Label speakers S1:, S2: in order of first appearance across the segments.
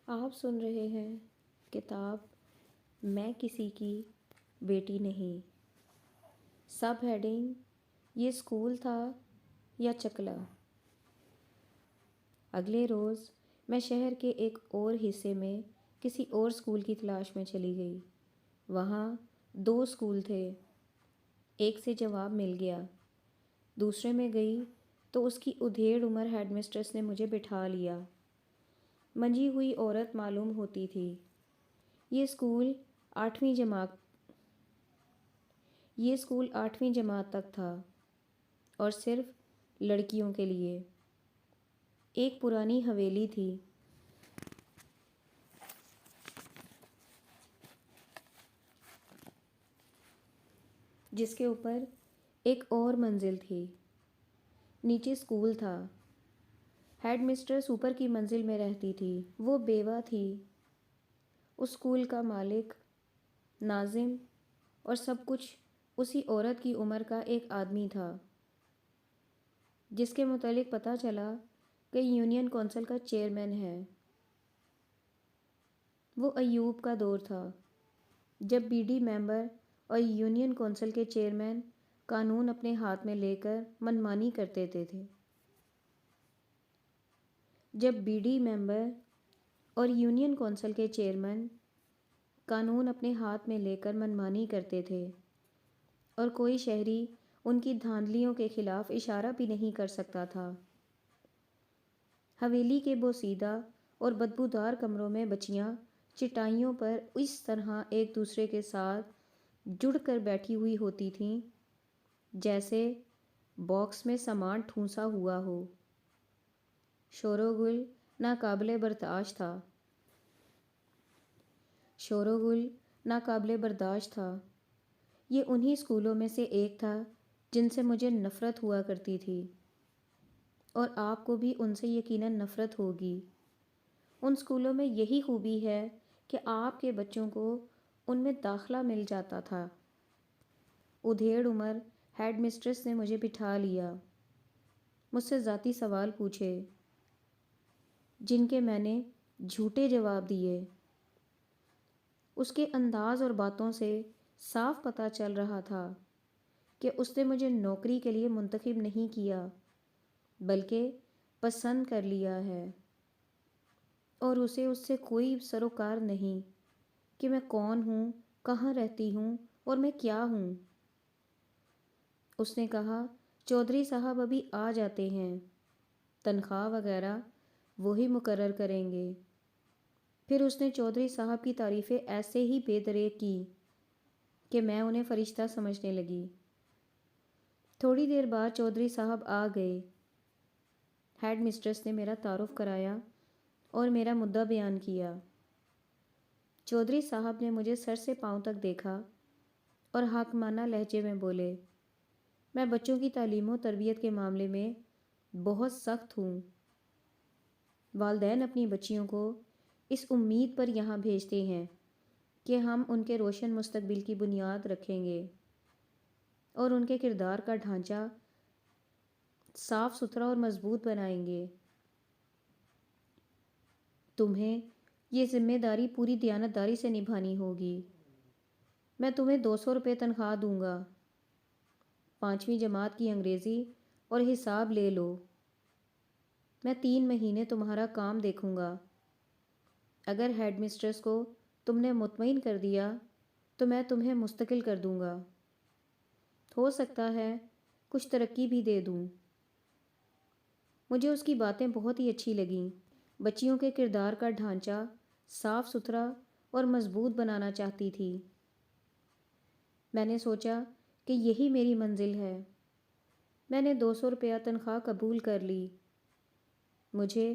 S1: آپ سن رہے ہیں کتاب میں کسی کی بیٹی نہیں۔ سب ہیڈنگ: یہ اسکول تھا یا چکلا۔ اگلے روز میں شہر کے ایک اور حصے میں کسی اور اسکول کی تلاش میں چلی گئی۔ وہاں 2 اسکول تھے۔ ایک سے جواب مل گیا، دوسرے میں گئی تو اس کی ادھیڑ عمر ہیڈ مسٹریس نے مجھے بٹھا لیا۔ منجھی ہوئی عورت معلوم ہوتی تھی۔ یہ اسکول 8ویں جماعت تک تھا اور صرف لڑکیوں کے لیے۔ ایک پرانی حویلی تھی جس کے اوپر ایک اور منزل تھی۔ نیچے اسکول تھا۔ ہیڈ مسٹریس اوپر کی منزل میں رہتی تھی۔ وہ بیوہ تھی۔ اس اسکول کا مالک، ناظم اور سب کچھ اسی عورت کی عمر کا ایک آدمی تھا، جس کے متعلق پتہ چلا کہ یونین کونسل کا چیئرمین ہے۔ وہ ایوب کا دور تھا جب بی ڈی ممبر اور یونین کونسل کے چیئرمین قانون اپنے ہاتھ میں لے کر منمانی کرتے تھے۔ جب بی ڈی ممبر اور یونین کونسل کے چیئرمین قانون اپنے ہاتھ میں لے کر منمانی کرتے تھے اور کوئی شہری ان کی دھاندلیوں کے خلاف اشارہ بھی نہیں کر سکتا تھا۔ حویلی کے بوسیدہ اور بدبودار کمروں میں بچیاں چٹائیوں پر اس طرح ایک دوسرے کے ساتھ جڑ کر بیٹھی ہوئی ہوتی تھیں جیسے باکس میں سامان ٹھونسا ہوا ہو۔ شور و گل ناقابل برداشت تھا۔ یہ انہی اسکولوں میں سے ایک تھا جن سے مجھے نفرت ہوا کرتی تھی، اور آپ کو بھی ان سے یقیناً نفرت ہوگی۔ ان اسکولوں میں یہی خوبی ہے کہ آپ کے بچوں کو ان میں داخلہ مل جاتا تھا۔ ادھیڑ عمر ہیڈ مسٹریس نے مجھے بٹھا لیا، مجھ سے ذاتی سوال پوچھے جن کے میں نے جھوٹے جواب دیے۔ اس کے انداز اور باتوں سے صاف پتہ چل رہا تھا کہ اس نے مجھے نوکری کے لیے منتخب نہیں کیا بلکہ پسند کر لیا ہے، اور اسے اس سے کوئی سروکار نہیں کہ میں کون ہوں، کہاں رہتی ہوں اور میں کیا ہوں۔ اس نے کہا، چودھری صاحب ابھی آ جاتے ہیں، تنخواہ وغیرہ وہی مقرر کریں گے۔ پھر اس نے چودھری صاحب کی تعریفیں ایسے ہی بے دریغ کی کہ میں انہیں فرشتہ سمجھنے لگی۔ تھوڑی دیر بعد چودھری صاحب آ گئے۔ ہیڈ مسٹریس نے میرا تعارف کرایا اور میرا مدعا بیان کیا۔ چودھری صاحب نے مجھے سر سے پاؤں تک دیکھا اور حاکمانہ لہجے میں بولے، میں بچوں کی تعلیم و تربیت کے معاملے میں بہت سخت ہوں۔ والدین اپنی بچیوں کو اس امید پر یہاں بھیجتے ہیں کہ ہم ان کے روشن مستقبل کی بنیاد رکھیں گے اور ان کے کردار کا ڈھانچہ صاف ستھرا اور مضبوط بنائیں گے۔ تمہیں یہ ذمہ داری پوری دیانتداری سے نبھانی ہوگی۔ میں تمہیں 200 روپے تنخواہ دوں گا۔ 5ویں جماعت کی انگریزی اور حساب لے لو۔ میں 3 مہینے تمہارا کام دیکھوں گا۔ اگر ہیڈ مسٹریس کو تم نے مطمئن کر دیا تو میں تمہیں مستقل کر دوں گا۔ ہو سکتا ہے کچھ ترقی بھی دے دوں۔ مجھے اس کی باتیں بہت ہی اچھی لگیں۔ بچیوں کے کردار کا ڈھانچہ صاف ستھرا اور مضبوط بنانا چاہتی تھی۔ میں نے سوچا کہ یہی میری منزل ہے۔ میں نے 200 روپیہ تنخواہ قبول کر لی۔ مجھے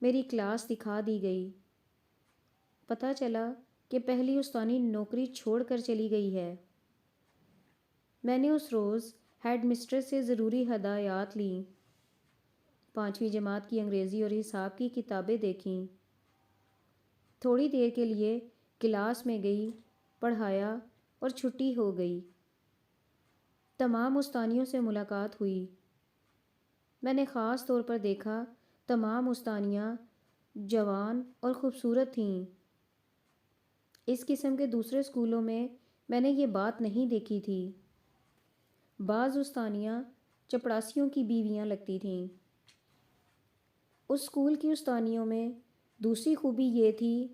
S1: میری کلاس دکھا دی گئی۔ پتہ چلا کہ پہلی استانی نوکری چھوڑ کر چلی گئی ہے۔ میں نے اس روز ہیڈ مسٹریس سے ضروری ہدایات لیں۔ 5ویں جماعت کی انگریزی اور حساب کی کتابیں دیکھیں۔ تھوڑی دیر کے لیے کلاس میں گئی، پڑھایا اور چھٹی ہو گئی۔ تمام استانیوں سے ملاقات ہوئی۔ میں نے خاص طور پر دیکھا تمام استانیاں جوان اور خوبصورت تھیں۔ اس قسم کے دوسرے اسکولوں میں نے یہ بات نہیں دیکھی تھی۔ بعض استانیاں چپڑاسیوں کی بیویاں لگتی تھیں۔ اس اسکول کی استانیوں میں دوسری خوبی یہ تھی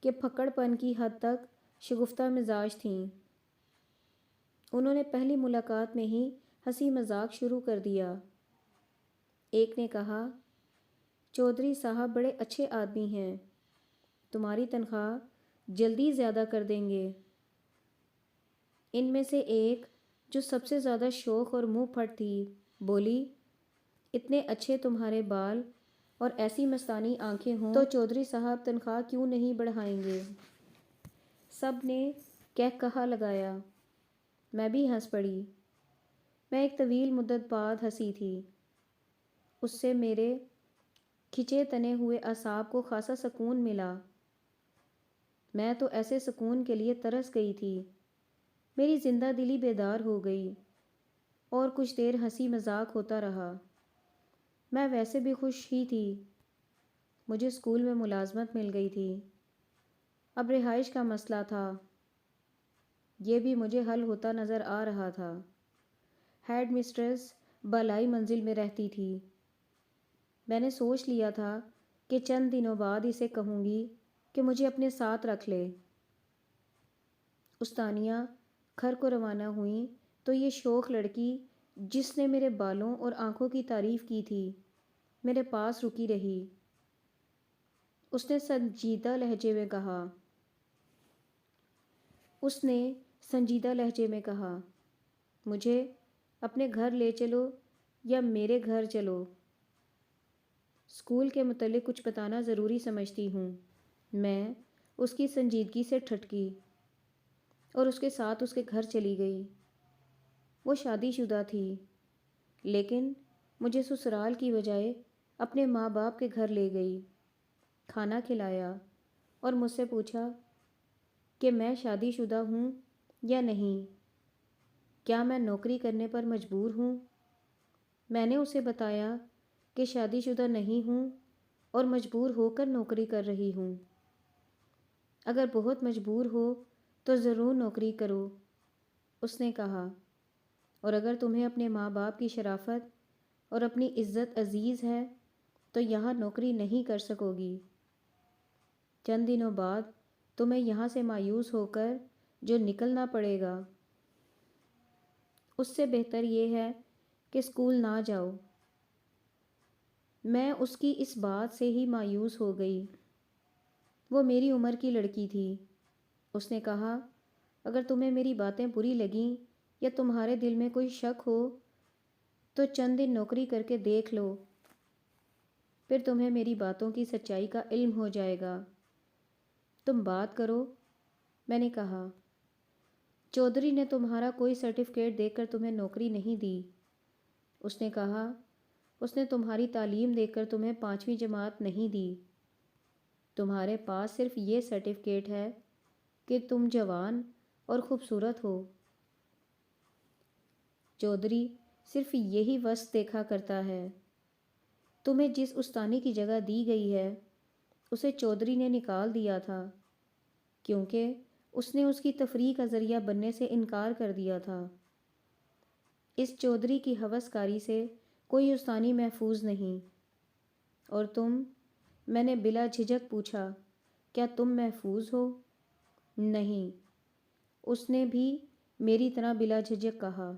S1: کہ پھکڑ پن کی حد تک شگفتہ مزاج تھیں۔ انہوں نے پہلی ملاقات میں ہی ہنسی مذاق شروع کر دیا۔ ایک نے کہا، چودھری صاحب بڑے اچھے آدمی ہیں، تمہاری تنخواہ جلدی زیادہ کر دیں گے۔ ان میں سے ایک جو سب سے زیادہ شوخ اور منہ پھٹ تھی بولی، اتنے اچھے تمہارے بال اور ایسی مستانی آنکھیں ہوں تو چودھری صاحب تنخواہ کیوں نہیں بڑھائیں گے؟ سب نے کہا لگایا۔ میں بھی ہنس پڑی۔ میں ایک طویل مدت بعد ہنسی تھی۔ اس سے میرے کھچے تنے ہوئے اعصاب کو خاصا سکون ملا۔ میں تو ایسے سکون کے لیے ترس گئی تھی۔ میری زندہ دلی بیدار ہو گئی اور کچھ دیر ہنسی مذاق ہوتا رہا۔ میں ویسے بھی خوش ہی تھی۔ مجھے اسکول میں ملازمت مل گئی تھی۔ اب رہائش کا مسئلہ تھا، یہ بھی مجھے حل ہوتا نظر آ رہا تھا۔ ہیڈ مسٹریس بالائی منزل میں رہتی تھی۔ میں نے سوچ لیا تھا کہ چند دنوں بعد اسے کہوں گی کہ مجھے اپنے ساتھ رکھ لے۔ استانیہ گھر کو روانہ ہوئیں تو یہ شوخ لڑکی جس نے میرے بالوں اور آنکھوں کی تعریف کی تھی میرے پاس رکی رہی۔ اس نے سنجیدہ لہجے میں کہا، مجھے اپنے گھر لے چلو یا میرے گھر چلو، اسکول کے متعلق کچھ بتانا ضروری سمجھتی ہوں۔ میں اس کی سنجیدگی سے ٹھٹکی اور اس کے ساتھ اس کے گھر چلی گئی۔ وہ شادی شدہ تھی، لیکن مجھے سسرال کی بجائے اپنے ماں باپ کے گھر لے گئی، کھانا کھلایا اور مجھ سے پوچھا کہ میں شادی شدہ ہوں یا نہیں، کیا میں نوکری کرنے پر مجبور ہوں۔ میں نے اسے بتایا کہ شادی شدہ نہیں ہوں اور مجبور ہو کر نوکری کر رہی ہوں۔ اگر بہت مجبور ہو تو ضرور نوکری کرو، اس نے کہا، اور اگر تمہیں اپنے ماں باپ کی شرافت اور اپنی عزت عزیز ہے تو یہاں نوکری نہیں کر سکو گی۔ چند دنوں بعد تمہیں یہاں سے مایوس ہو کر جو نکلنا پڑے گا، اس سے بہتر یہ ہے کہ اسکول نہ جاؤ۔ میں اس کی اس بات سے ہی مایوس ہو گئی۔ وہ میری عمر کی لڑکی تھی۔ اس نے کہا، اگر تمہیں میری باتیں بری لگیں یا تمہارے دل میں کوئی شک ہو تو چند دن نوکری کر کے دیکھ لو، پھر تمہیں میری باتوں کی سچائی کا علم ہو جائے گا۔ تم بات کرو، میں نے کہا۔ چودھری نے تمہارا کوئی سرٹیفکیٹ دیکھ کر تمہیں نوکری نہیں دی، اس نے کہا۔ اس نے تمہاری تعلیم دیکھ کر تمہیں 5ویں جماعت نہیں دی، تمہارے پاس صرف یہ سرٹیفکیٹ ہے کہ تم جوان اور خوبصورت ہو۔ چودھری صرف یہی وصف دیکھا کرتا ہے۔ تمہیں جس استانی کی جگہ دی گئی ہے اسے چودھری نے نکال دیا تھا، کیونکہ اس نے اس کی تفریح کا ذریعہ بننے سے انکار کر دیا تھا۔ اس چودھری کی ہوس کاری سے کوئی استانی محفوظ نہیں۔ اور تم؟ میں نے بلا جھجک پوچھا، کیا تم محفوظ ہو؟ نہیں، اس نے بھی میری طرح بلا جھجک کہا۔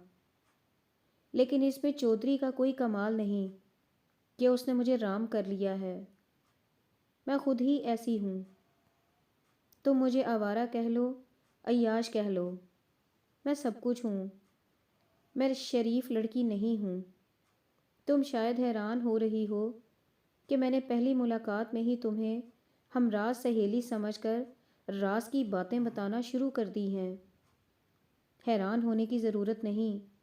S1: لیکن اس میں چودھری کا کوئی کمال نہیں کہ اس نے مجھے رام کر لیا ہے۔ میں خود ہی ایسی ہوں۔ تم مجھے آوارہ کہہ لو، عیاش کہہ لو، میں سب کچھ ہوں۔ میں شریف لڑکی نہیں ہوں۔ تم شاید حیران ہو رہی ہو کہ میں نے پہلی ملاقات میں ہی تمہیں ہمراز سہیلی سمجھ کر راز کی باتیں بتانا شروع کر دی ہیں۔ حیران ہونے کی ضرورت نہیں،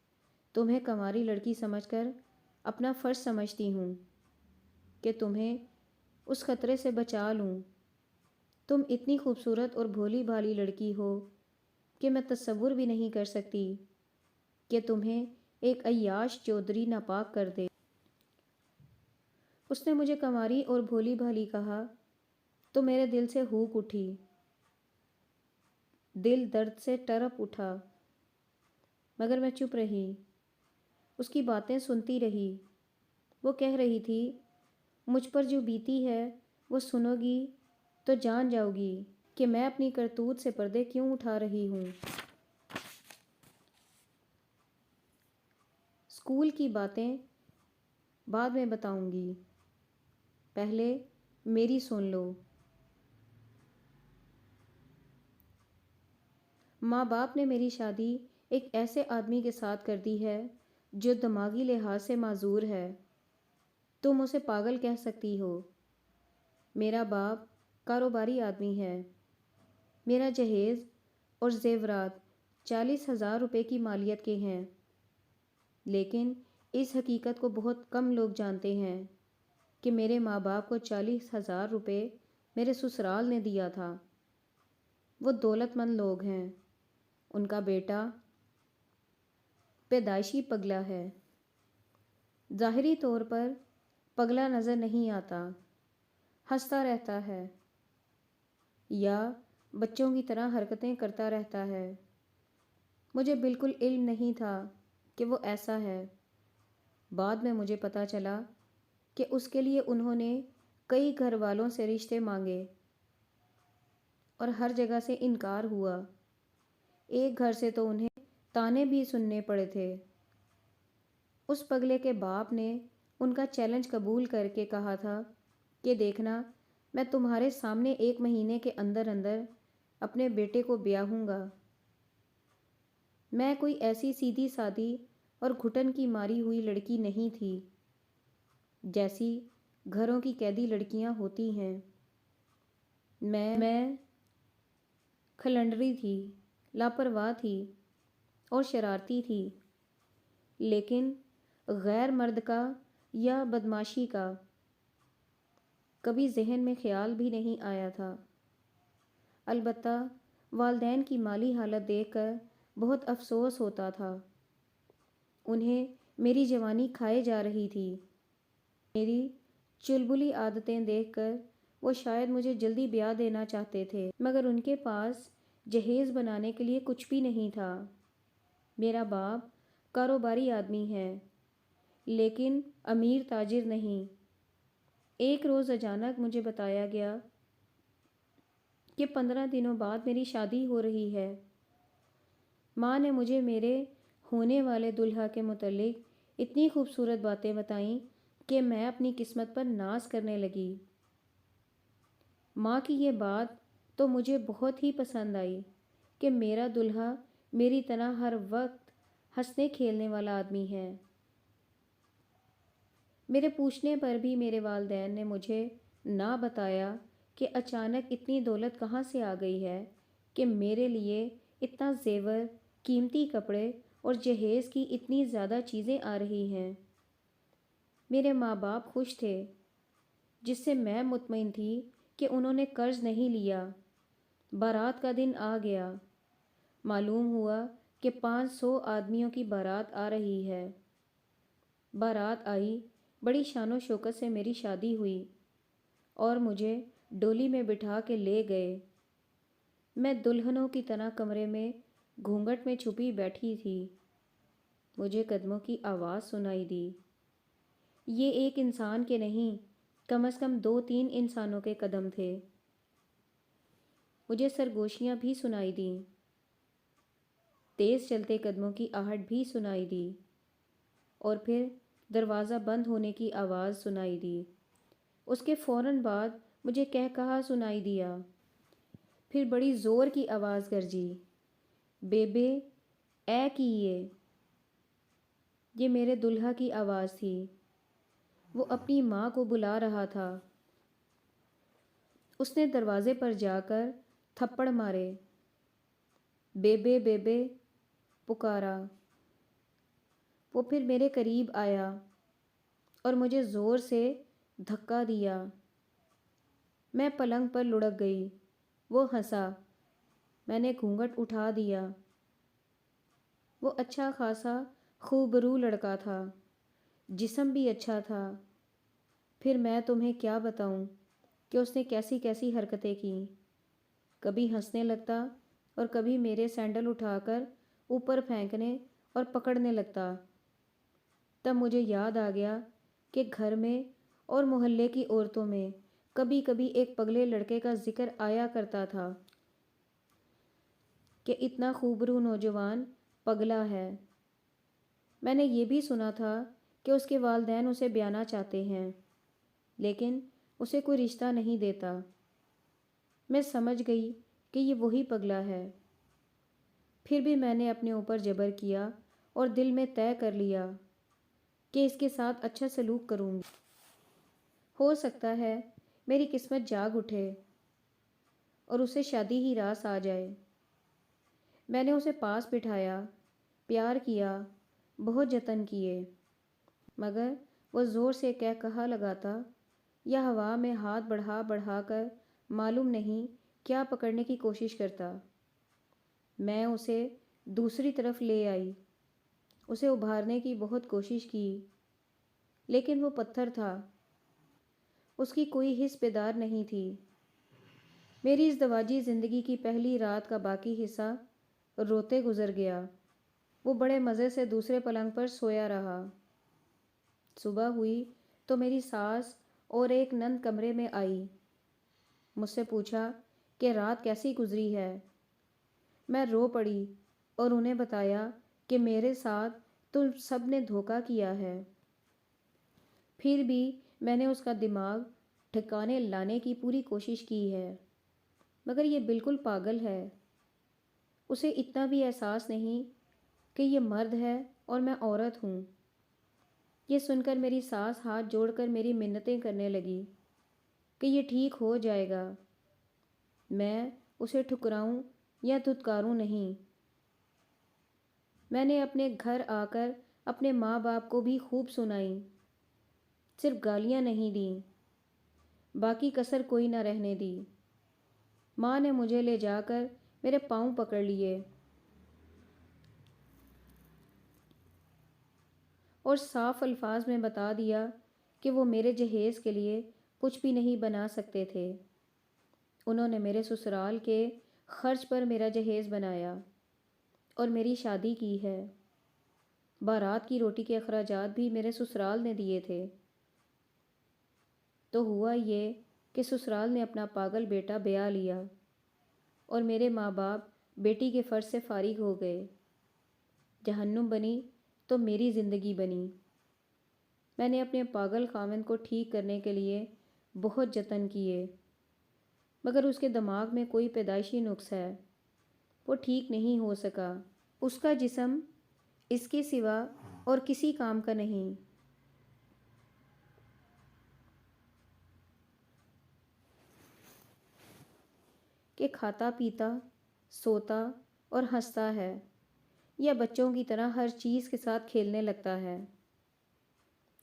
S1: تمہیں کنواری لڑکی سمجھ کر اپنا فرض سمجھتی ہوں کہ تمہیں اس خطرے سے بچا لوں۔ تم اتنی خوبصورت اور بھولی بھالی لڑکی ہو کہ میں تصور بھی نہیں کر سکتی کہ تمہیں ایک عیاش چودھری ناپاک کر دے۔ اس نے مجھے کنواری اور بھولی بھالی کہا تو میرے دل سے ہوک اٹھی، دل درد سے ٹرپ اٹھا، مگر میں چپ رہی، اس کی باتیں سنتی رہی۔ وہ کہہ رہی تھی مجھ پر جو بیتی ہے وہ سنو گی تو جان جاؤ گی کہ میں اپنی کرتوت سے پردے کیوں اٹھا رہی ہوں۔ اسکول کی باتیں بعد میں بتاؤں گی، پہلے میری سن لو۔ ماں باپ نے میری شادی ایک ایسے آدمی کے ساتھ کر دی ہے جو دماغی لحاظ سے معذور ہے۔ تم اسے پاگل کہہ سکتی ہو۔ میرا باپ کاروباری آدمی ہے۔ میرا جہیز اور زیورات 40,000 روپے کی مالیت کے ہیں، لیکن اس حقیقت کو بہت کم لوگ جانتے ہیں کہ میرے ماں باپ کو 40,000 روپے میرے سسرال نے دیا تھا۔ وہ دولت مند لوگ ہیں۔ ان کا بیٹا پیدائشی پگلا ہے، ظاہری طور پر پگلا نظر نہیں آتا، ہنستا رہتا ہے یا بچوں کی طرح حرکتیں کرتا رہتا ہے۔ مجھے بالکل علم نہیں تھا کہ وہ ایسا ہے۔ بعد میں مجھے پتہ چلا کہ اس کے لیے انہوں نے کئی گھر والوں سے رشتے مانگے اور ہر جگہ سے انکار ہوا۔ ایک گھر سے تو انہیں تانے بھی سننے پڑے تھے۔ اس پگلے کے باپ نے ان کا چیلنج قبول کر کے کہا تھا کہ دیکھنا میں تمہارے سامنے 1 مہینے کے اندر اندر اپنے بیٹے کو بیاہوں گا۔ میں کوئی ایسی سیدھی سادی اور گھٹن کی ماری ہوئی لڑکی نہیں تھی جیسی گھروں کی قیدی لڑکیاں ہوتی ہیں۔ میں کھلنڈری تھی، لاپرواہ تھی اور شرارتی تھی، لیکن غیر مرد کا یا بدماشی کا کبھی ذہن میں خیال بھی نہیں آیا تھا۔ البتہ والدین کی مالی حالت دیکھ کر بہت افسوس ہوتا تھا۔ انہیں میری جوانی کھائے جا رہی تھی۔ میری چلبلی عادتیں دیکھ کر وہ شاید مجھے جلدی بیاہ دینا چاہتے تھے، مگر ان کے پاس جہیز بنانے کے لیے کچھ بھی نہیں تھا۔ میرا باپ کاروباری آدمی ہے، لیکن امیر تاجر نہیں۔ ایک روز اچانک مجھے بتایا گیا کہ 15 دنوں بعد میری شادی ہو رہی ہے۔ ماں نے مجھے میرے ہونے والے دلہا کے متعلق اتنی خوبصورت باتیں بتائیں کہ میں اپنی قسمت پر ناز کرنے لگی۔ ماں کی یہ بات تو مجھے بہت ہی پسند آئی کہ میرا دلہا میری طرح ہر وقت ہنسنے کھیلنے والا آدمی ہے۔ میرے پوچھنے پر بھی میرے والدین نے مجھے نہ بتایا کہ اچانک اتنی دولت کہاں سے آ گئی ہے کہ میرے لیے اتنا زیور، قیمتی کپڑے اور جہیز کی اتنی زیادہ چیزیں آ رہی ہیں۔ میرے ماں باپ خوش تھے، جس سے میں مطمئن تھی کہ انہوں نے قرض نہیں لیا۔ بارات کا دن آ گیا۔ معلوم ہوا کہ 500 آدمیوں کی بارات آ رہی ہے۔ بارات آئی، بڑی شان و شوکت سے میری شادی ہوئی اور مجھے ڈولی میں بٹھا کے لے گئے۔ میں دلہنوں کی طرح کمرے میں گھونگھٹ میں چھپی بیٹھی تھی۔ مجھے قدموں کی آواز سنائی دی۔ یہ ایک انسان کے نہیں، کم از کم 2-3 انسانوں کے قدم تھے۔ مجھے سرگوشیاں بھی سنائی دیں، تیز چلتے قدموں کی آہٹ بھی سنائی دی، اور پھر دروازہ بند ہونے کی آواز سنائی دی۔ اس کے فوراً بعد مجھے کہا سنائی دیا، پھر بڑی زور کی آواز گرجی، بیبے اے کیے۔ یہ میرے دلہا کی آواز تھی۔ وہ اپنی ماں کو بلا رہا تھا۔ اس نے دروازے پر جا کر تھپڑ مارے، بیبے بیبے پکارا۔ وہ پھر میرے قریب آیا اور مجھے زور سے دھکا دیا۔ میں پلنگ پر لڑک گئی۔ وہ ہنسا۔ میں نے گھونگھٹ اٹھا دیا۔ وہ اچھا خاصا خوبرو لڑکا تھا، جسم بھی اچھا تھا، پھر میں تمہیں کیا بتاؤں کہ اس نے کیسی کیسی حرکتیں کیں۔ کبھی ہنسنے لگتا اور کبھی میرے سینڈل اٹھا کر اوپر پھینکنے اور پکڑنے لگتا۔ تب مجھے یاد آ گیا کہ گھر میں اور محلے کی عورتوں میں کبھی کبھی ایک پگلے لڑکے کا ذکر آیا کرتا تھا کہ اتنا خوبرو نوجوان پگلا ہے۔ میں نے یہ بھی سنا تھا کہ اس کے والدین اسے بیانا چاہتے ہیں، لیکن اسے کوئی رشتہ نہیں دیتا۔ میں سمجھ گئی کہ یہ وہی پگلا ہے۔ پھر بھی میں نے اپنے اوپر جبر کیا اور دل میں طے کر لیا کہ اس کے ساتھ اچھا سلوک کروں گی۔ ہو سکتا ہے میری قسمت جاگ اٹھے اور اسے شادی ہی راس آ جائے۔ میں نے اسے پاس بٹھایا، پیار کیا، بہت جتن کیے، مگر وہ زور سے کہا لگاتا یا ہوا میں ہاتھ بڑھا بڑھا کر معلوم نہیں کیا پکڑنے کی کوشش کرتا۔ میں اسے دوسری طرف لے آئی، اسے ابھارنے کی بہت کوشش کی، لیکن وہ پتھر تھا، اس کی کوئی حس بیدار نہیں تھی۔ میری ازدواجی زندگی کی پہلی رات کا باقی حصہ روتے گزر گیا۔ وہ بڑے مزے سے دوسرے پلنگ پر سویا رہا۔ صبح ہوئی تو میری ساس اور ایک نند کمرے میں آئی۔ مجھ سے پوچھا کہ رات کیسی گزری ہے۔ میں رو پڑی اور انہیں بتایا کہ میرے ساتھ تم سب نے دھوکہ کیا ہے۔ پھر بھی میں نے اس کا دماغ ٹھکانے لانے کی پوری کوشش کی ہے، مگر یہ بالکل پاگل ہے۔ اسے اتنا بھی احساس نہیں کہ یہ مرد ہے اور میں عورت ہوں۔ یہ سن کر میری ساس ہاتھ جوڑ کر میری منتیں کرنے لگی کہ یہ ٹھیک ہو جائے گا، میں اسے ٹھکراؤں یا دھتکاروں نہیں۔ میں نے اپنے گھر آ کر اپنے ماں باپ کو بھی خوب سنائی، صرف گالیاں نہیں دیں، باقی کسر کوئی نہ رہنے دی۔ ماں نے مجھے لے جا کر میرے پاؤں پکڑ لیے اور صاف الفاظ میں بتا دیا کہ وہ میرے جہیز کے لیے کچھ بھی نہیں بنا سکتے تھے۔ انہوں نے میرے سسرال کے خرچ پر میرا جہیز بنایا اور میری شادی کی ہے۔ بارات کی روٹی کے اخراجات بھی میرے سسرال نے دیے تھے۔ تو ہوا یہ کہ سسرال نے اپنا پاگل بیٹا بیاہ لیا اور میرے ماں باپ بیٹی کے فرض سے فارغ ہو گئے۔ جہنم بنی تو میری زندگی بنی۔ میں نے اپنے پاگل خاوند کو ٹھیک کرنے کے لیے بہت جتن کیے، مگر اس کے دماغ میں کوئی پیدائشی نقص ہے، وہ ٹھیک نہیں ہو سکا۔ اس کا جسم اس کے سوا اور کسی کام کا نہیں۔ کہ کھاتا پیتا، سوتا اور ہنستا ہے، یا بچوں کی طرح ہر چیز کے ساتھ کھیلنے لگتا ہے،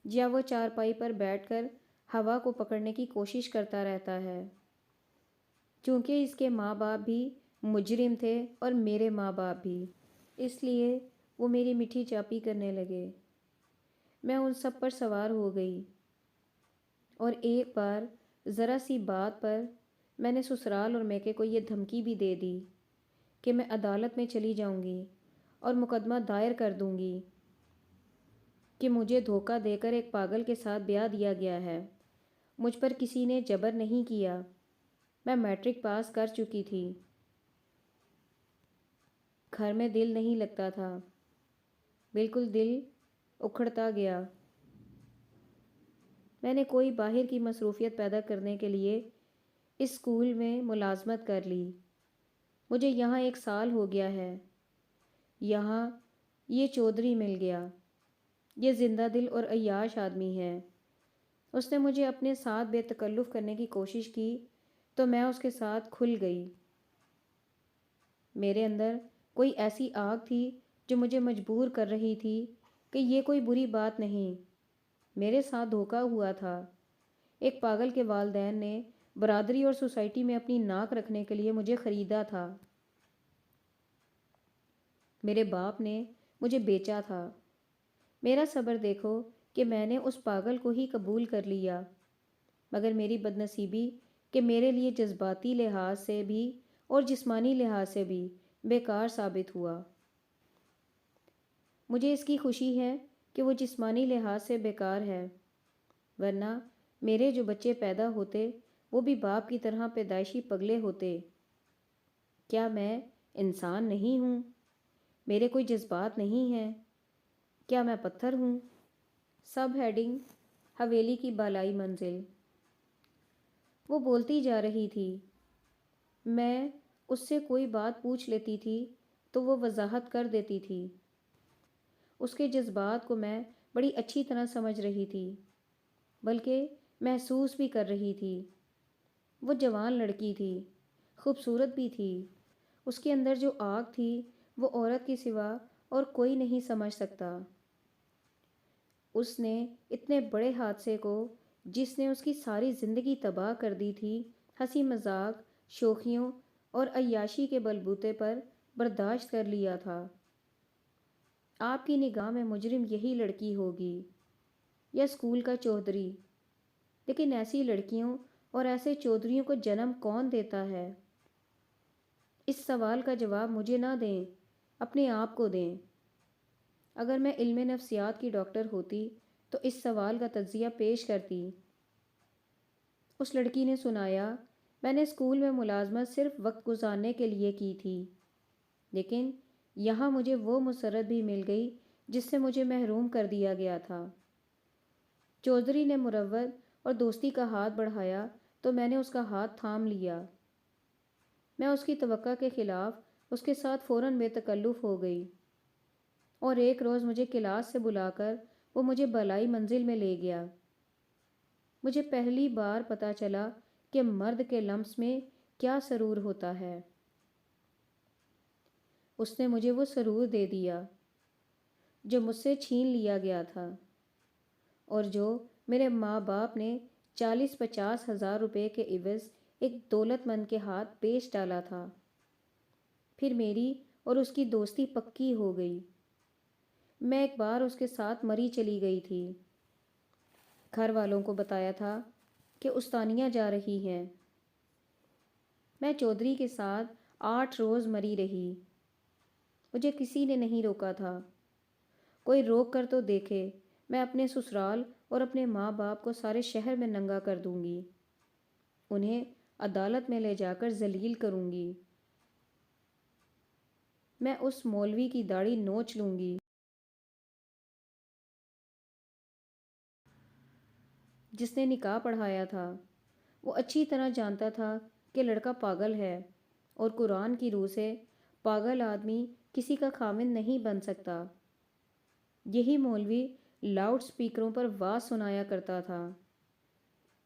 S1: یا وہ چارپائی پر بیٹھ کر ہوا کو پکڑنے کی کوشش کرتا رہتا ہے۔ چونکہ اس کے ماں باپ بھی مجرم تھے اور میرے ماں باپ بھی، اس لیے وہ میری میٹھی چاپی کرنے لگے۔ میں ان سب پر سوار ہو گئی اور ایک بار ذرا سی بات پر میں نے سسرال اور میکے کو یہ دھمکی بھی دے دی کہ میں عدالت میں چلی جاؤں گی اور مقدمہ دائر کر دوں گی کہ مجھے دھوکہ دے کر ایک پاگل کے ساتھ بیاہ دیا گیا ہے۔ مجھ پر کسی نے جبر نہیں کیا، میں میٹرک پاس کر چکی تھی۔ گھر میں دل نہیں لگتا تھا، بالکل دل اکھڑتا گیا۔ میں نے کوئی باہر کی مصروفیت پیدا کرنے کے لیے اس اسکول میں ملازمت کر لی۔ مجھے یہاں 1 سال ہو گیا ہے۔ یہاں یہ چودھری مل گیا، یہ زندہ دل اور عیاش آدمی ہے۔ اس نے مجھے اپنے ساتھ بے تکلف کرنے کی کوشش کی تو میں اس کے ساتھ کھل گئی۔ میرے اندر کوئی ایسی آگ تھی جو مجھے مجبور کر رہی تھی کہ یہ کوئی بری بات نہیں، میرے ساتھ دھوکہ ہوا تھا۔ ایک پاگل کے والدین نے برادری اور سوسائٹی میں اپنی ناک رکھنے کے لیے مجھے خریدا تھا۔ میرے باپ نے مجھے بیچا تھا۔ میرا صبر دیکھو کہ میں نے اس پاگل کو ہی قبول کر لیا۔ مگر میری بدنصیبی کہ میرے لیے جذباتی لحاظ سے بھی اور جسمانی لحاظ سے بھی بیکار ثابت ہوا۔ مجھے اس کی خوشی ہے کہ وہ جسمانی لحاظ سے بیکار ہے، ورنہ میرے جو بچے پیدا ہوتے وہ بھی باپ کی طرح پیدائشی پگلے ہوتے۔ کیا میں انسان نہیں ہوں؟ میرے کوئی جذبات نہیں ہیں؟ کیا میں پتھر ہوں؟ سب ہیڈنگ حویلی کی بالائی منزل۔ وہ بولتی جا رہی تھی، میں اس سے کوئی بات پوچھ لیتی تھی تو وہ وضاحت کر دیتی تھی۔ اس کے جذبات کو میں بڑی اچھی طرح سمجھ رہی تھی، بلکہ محسوس بھی کر رہی تھی۔ وہ جوان لڑکی تھی، خوبصورت بھی تھی۔ اس کے اندر جو آگ تھی وہ عورت کے سوا اور کوئی نہیں سمجھ سکتا۔ اس نے اتنے بڑے حادثے کو، جس نے اس کی ساری زندگی تباہ کر دی تھی، ہنسی مذاق، شوخیوں اور عیاشی کے بلبوتے پر برداشت کر لیا تھا۔ آپ کی نگاہ میں مجرم یہی لڑکی ہوگی، یا اسکول کا چودھری، لیکن ایسی لڑکیوں اور ایسے چودھریوں کو جنم کون دیتا ہے؟ اس سوال کا جواب مجھے نہ دیں، اپنے آپ کو دیں۔ اگر میں علم نفسیات کی ڈاکٹر ہوتی تو اس سوال کا تجزیہ پیش کرتی۔ اس لڑکی نے سنایا، میں نے اسکول میں ملازمت صرف وقت گزارنے کے لیے کی تھی، لیکن یہاں مجھے وہ مسرت بھی مل گئی جس سے مجھے محروم کر دیا گیا تھا۔ چودھری نے مروت اور دوستی کا ہاتھ بڑھایا تو میں نے اس کا ہاتھ تھام لیا۔ میں اس کی توقع کے خلاف اس کے ساتھ فوراً بے تکلف ہو گئی، اور ایک روز مجھے کلاس سے بلا کر وہ مجھے بالائی منزل میں لے گیا۔ مجھے پہلی بار پتہ چلا کہ مرد کے لمس میں کیا سرور ہوتا ہے۔ اس نے مجھے وہ سرور دے دیا جو مجھ سے چھین لیا گیا تھا، اور جو میرے ماں باپ نے 40-50 ہزار روپے کے عوض ایک دولت مند کے ہاتھ بیچ ڈالا تھا۔ پھر میری اور اس کی دوستی پکی ہو گئی۔ میں ایک بار اس کے ساتھ مری چلی گئی تھی۔ گھر والوں کو بتایا تھا کہ استانیہ جا رہی ہیں۔ میں چودھری کے ساتھ 8 روز مری رہی۔ مجھے کسی نے نہیں روکا تھا۔ کوئی روک کر تو دیکھے، میں اپنے سسرال اور اپنے ماں باپ کو سارے شہر میں ننگا کر دوں گی۔ انہیں عدالت میں لے جا کر ذلیل کروں گی۔ میں اس مولوی کی داڑھی نوچ لوں گی جس نے نکاح پڑھایا تھا۔ وہ اچھی طرح جانتا تھا کہ لڑکا پاگل ہے، اور قرآن کی روح سے پاگل آدمی کسی کا خامند نہیں بن سکتا۔ یہی مولوی لاؤڈ سپیکروں پر واز سنایا کرتا تھا۔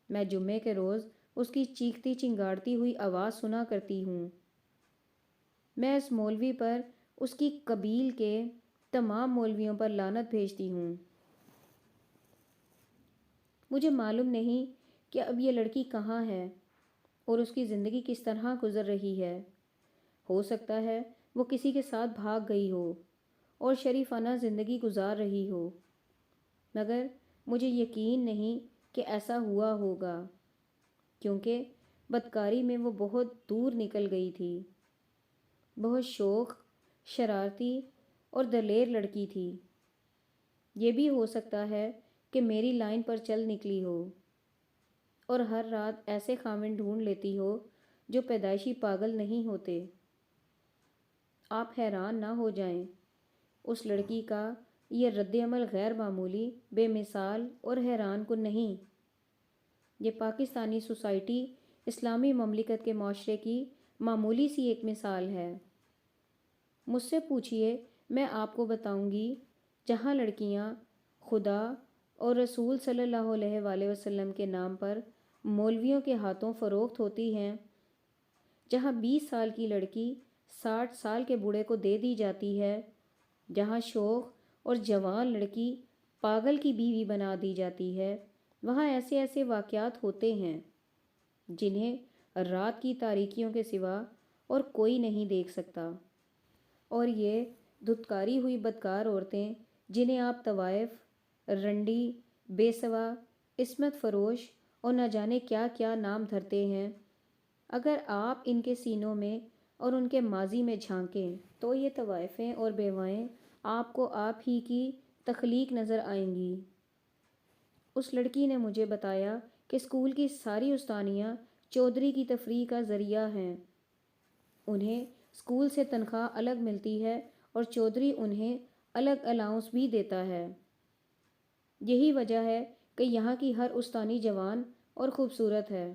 S1: میں جمعے کے روز اس کی چیختی چنگاڑتی ہوئی آواز سنا کرتی ہوں۔ میں اس مولوی پر، اس کی قبیل کے تمام مولویوں پر لعنت بھیجتی ہوں۔ مجھے معلوم نہیں کہ اب یہ لڑکی کہاں ہے اور اس کی زندگی کس طرح گزر رہی ہے۔ ہو سکتا ہے وہ کسی کے ساتھ بھاگ گئی ہو اور شریفانہ زندگی گزار رہی ہو، مگر مجھے یقین نہیں کہ ایسا ہوا ہوگا، کیونکہ بدکاری میں وہ بہت دور نکل گئی تھی۔ بہت شوخ، شرارتی اور دلیر لڑکی تھی۔ یہ بھی ہو سکتا ہے کہ میری لائن پر چل نکلی ہو اور ہر رات ایسے خامند ڈھونڈ لیتی ہو جو پیدائشی پاگل نہیں ہوتے۔ آپ حیران نہ ہو جائیں، اس لڑکی کا یہ رد عمل غیر معمولی، بے مثال اور حیران کن نہیں۔ یہ پاکستانی سوسائٹی، اسلامی مملکت کے معاشرے کی معمولی سی ایک مثال ہے۔ مجھ سے پوچھئے، میں آپ کو بتاؤں گی، جہاں لڑکیاں خدا اور رسول صلی اللہ علیہ وآلہ وسلم کے نام پر مولویوں کے ہاتھوں فروخت ہوتی ہیں، جہاں 20 سال کی لڑکی 60 سال کے بوڑھے کو دے دی جاتی ہے، جہاں شوخ اور جوان لڑکی پاگل کی بیوی بنا دی جاتی ہے، وہاں ایسے ایسے واقعات ہوتے ہیں جنہیں رات کی تاریکیوں کے سوا اور کوئی نہیں دیکھ سکتا۔ اور یہ دھتکاری ہوئی بدکار عورتیں جنہیں آپ طوائف، رنڈی، بے سوا، عصمت فروش اور نہ جانے کیا کیا نام دھرتے ہیں۔ اگر آپ ان کے سینوں میں اور ان کے ماضی میں جھانکیں تو یہ طوائفیں اور بیوائیں آپ کو آپ ہی کی تخلیق نظر آئیں گی۔ اس لڑکی نے مجھے بتایا کہ اسکول کی ساری استانیاں چودھری کی تفریح کا ذریعہ ہیں۔ انہیں اسکول سے تنخواہ الگ ملتی ہے اور چودھری انہیں الگ الاؤنس بھی دیتا ہے۔ یہی وجہ ہے کہ یہاں کی ہر استانی جوان اور خوبصورت ہے۔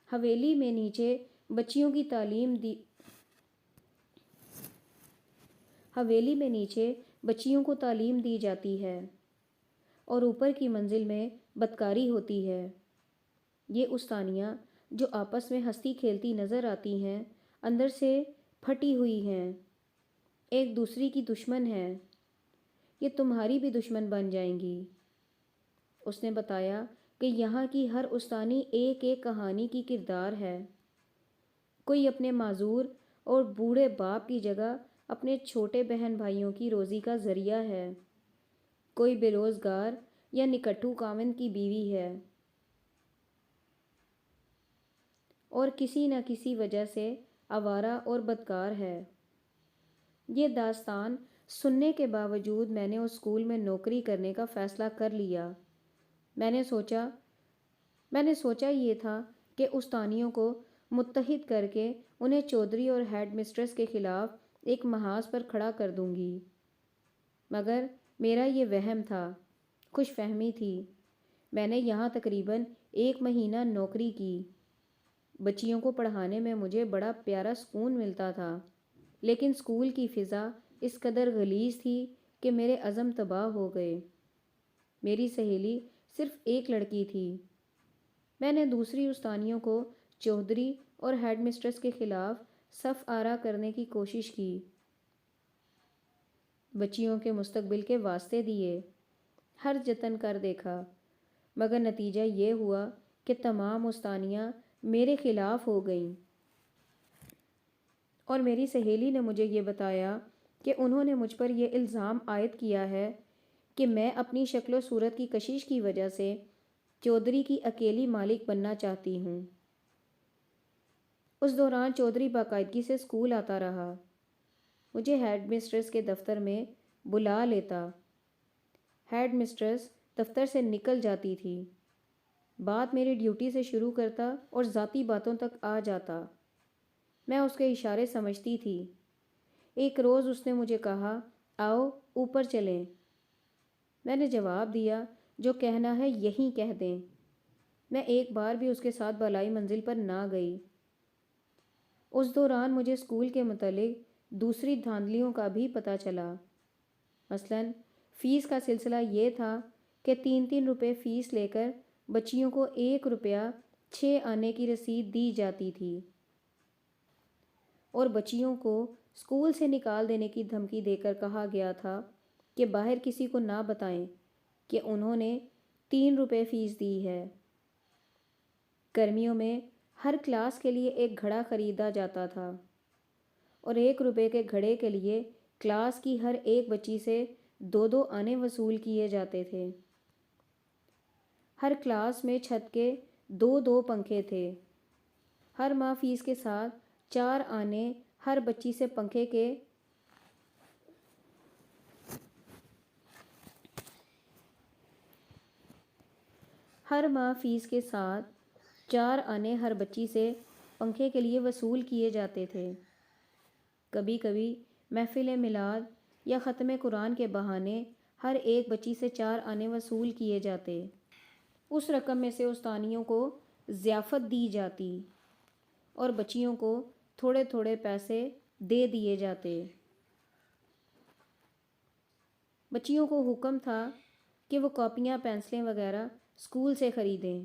S1: حویلی میں نیچے بچیوں کی تعلیم دی حویلی میں نیچے بچیوں کو تعلیم دی جاتی ہے اور اوپر کی منزل میں بدکاری ہوتی ہے۔ یہ استانیاں جو آپس میں ہنستی کھیلتی نظر آتی ہیں اندر سے پھٹی ہوئی ہیں، ایک دوسری کی دشمن ہیں۔ یہ تمہاری بھی دشمن بن جائیں گی۔ اس نے بتایا کہ یہاں کی ہر استانی ایک ایک کہانی کی کردار ہے۔ کوئی اپنے معذور اور بوڑھے باپ کی جگہ اپنے چھوٹے بہن بھائیوں کی روزی کا ذریعہ ہے، کوئی بے روزگار یا نکٹھو خاوند کی بیوی ہے اور کسی نہ کسی وجہ سے آوارہ اور بدکار ہے۔ یہ داستان سننے کے باوجود میں نے اس اسکول میں نوکری کرنے کا فیصلہ کر لیا۔ میں نے سوچا یہ تھا کہ استانیوں کو متحد کر کے انہیں چودھری اور ہیڈ مسٹریس کے خلاف ایک محاذ پر کھڑا کر دوں گی، مگر میرا یہ وہم تھا، خوش فہمی تھی۔ میں نے یہاں تقریباً 1 مہینہ نوکری کی۔ بچیوں کو پڑھانے میں مجھے بڑا پیارا سکون ملتا تھا، لیکن اسکول کی فضا اس قدر غلیظ تھی کہ میرے عزم تباہ ہو گئے۔ میری سہیلی صرف ایک لڑکی تھی۔ میں نے دوسری استانیوں کو چودھری اور ہیڈ مسٹریس کے خلاف صف آرا کرنے کی کوشش کی، بچیوں کے مستقبل کے واسطے دیے، ہر جتن کر دیکھا، مگر نتیجہ یہ ہوا کہ تمام استانیاں میرے خلاف ہو گئیں۔ اور میری سہیلی نے مجھے یہ بتایا کہ انہوں نے مجھ پر یہ الزام عائد کیا ہے کہ میں اپنی شکل و صورت کی کشش کی وجہ سے چودھری کی اکیلی مالک بننا چاہتی ہوں۔ اس دوران چودھری باقاعدگی سے اسکول آتا رہا، مجھے ہیڈ مسٹریس کے دفتر میں بلا لیتا۔ ہیڈ مسٹریس دفتر سے نکل جاتی تھی، بات میری ڈیوٹی سے شروع کرتا اور ذاتی باتوں تک آ جاتا۔ میں اس کے اشارے سمجھتی تھی۔ ایک روز اس نے مجھے کہا، آؤ اوپر چلیں۔ میں نے جواب دیا، جو کہنا ہے یہیں کہہ دیں۔ میں ایک بار بھی اس کے ساتھ بالائی منزل پر نہ گئی۔ اس دوران مجھے اسکول کے متعلق دوسری دھاندلیوں کا بھی پتہ چلا۔ مثلاً فیس کا سلسلہ یہ تھا کہ 3 روپے فیس لے کر بچیوں کو 1 روپیہ 6 آنے کی رسید دی جاتی تھی اور بچیوں کو اسکول سے نکال دینے کی دھمکی دے کر کہا گیا تھا کہ باہر کسی کو نہ بتائیں کہ انہوں نے 3 روپے فیس دی ہے۔ گرمیوں میں ہر کلاس کے لیے ایک گھڑا خریدا جاتا تھا اور 1 روپے کے گھڑے کے لیے کلاس کی ہر ایک بچی سے 2 آنے وصول کیے جاتے تھے۔ ہر کلاس میں چھت کے 2 پنکھے تھے۔ ہر ماہ فیس کے ساتھ 4 آنے ہر بچی سے پنکھے کے لیے وصول کیے جاتے تھے۔ کبھی کبھی محفل میلاد یا ختم قرآن کے بہانے ہر ایک بچی سے 4 آنے وصول کیے جاتے۔ اس رقم میں سے استانیوں کو ضیافت دی جاتی اور بچیوں کو تھوڑے تھوڑے پیسے دے دیے جاتے۔ بچیوں کو حکم تھا کہ وہ کاپیاں، پینسلیں وغیرہ اسکول سے خریدیں۔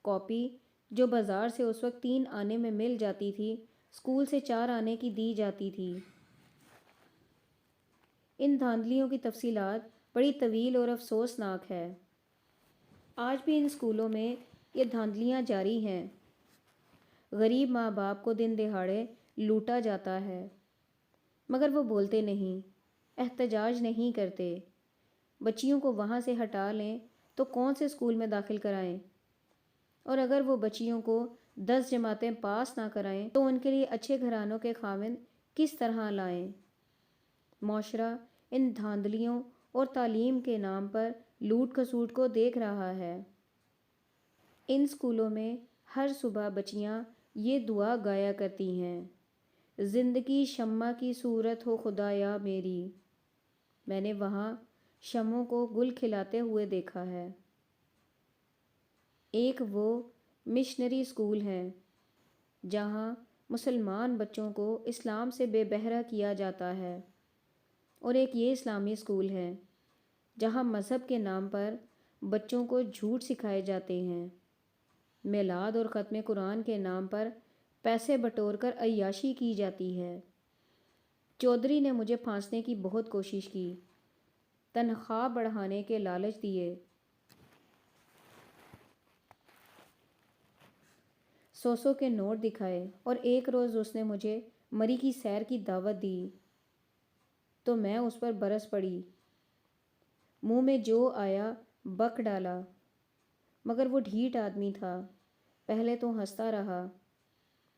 S1: کاپی جو بازار سے اس وقت 3 آنے میں مل جاتی تھی، اسکول سے 4 آنے کی دی جاتی تھی۔ ان دھاندلیوں کی تفصیلات بڑی طویل اور افسوسناک ہے۔ آج بھی ان اسکولوں میں یہ دھاندلیاں جاری ہیں۔ غریب ماں باپ کو دن دہاڑے لوٹا جاتا ہے، مگر وہ بولتے نہیں، احتجاج نہیں کرتے۔ بچیوں کو وہاں سے ہٹا لیں تو کون سے اسکول میں داخل کرائیں؟ اور اگر وہ بچیوں کو 10 جماعتیں پاس نہ کرائیں تو ان کے لیے اچھے گھرانوں کے خاوند کس طرح لائیں؟ معاشرہ ان دھاندلیوں اور تعلیم کے نام پر لوٹ کھسوٹ کو دیکھ رہا ہے۔ ان اسکولوں میں ہر صبح بچیاں یہ دعا گایا کرتی ہیں: زندگی شمع کی صورت ہو خدایا میری۔ میں نے وہاں شمعوں کو گل کھلاتے ہوئے دیکھا ہے۔ ایک وہ مشنری اسکول ہیں جہاں مسلمان بچوں کو اسلام سے بے بہرہ کیا جاتا ہے، اور ایک یہ اسلامی اسکول ہے جہاں مذہب کے نام پر بچوں کو جھوٹ سکھائے جاتے ہیں، میلاد اور ختم قرآن کے نام پر پیسے بٹور کر عیاشی کی جاتی ہے۔ چودھری نے مجھے پھانسنے کی بہت کوشش کی، تنخواہ بڑھانے کے لالچ دیے، 100 کے نوٹ دکھائے، اور ایک روز اس نے مجھے مری کی سیر کی دعوت دی تو میں اس پر برس پڑی، منہ میں جو آیا بک ڈالا۔ مگر وہ ڈھیٹ آدمی تھا، پہلے تو ہنستا رہا،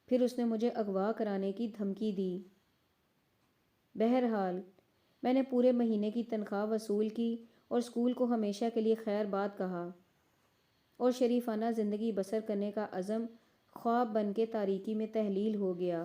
S1: پھر اس نے مجھے اغوا کرانے کی دھمکی دی۔ بہرحال میں نے پورے مہینے کی تنخواہ وصول کی اور اسکول کو ہمیشہ کے لیے خیر باد کہا، اور شریفانہ زندگی بسر کرنے کا عزم خواب بن کے تاریکی میں تحلیل ہو گیا۔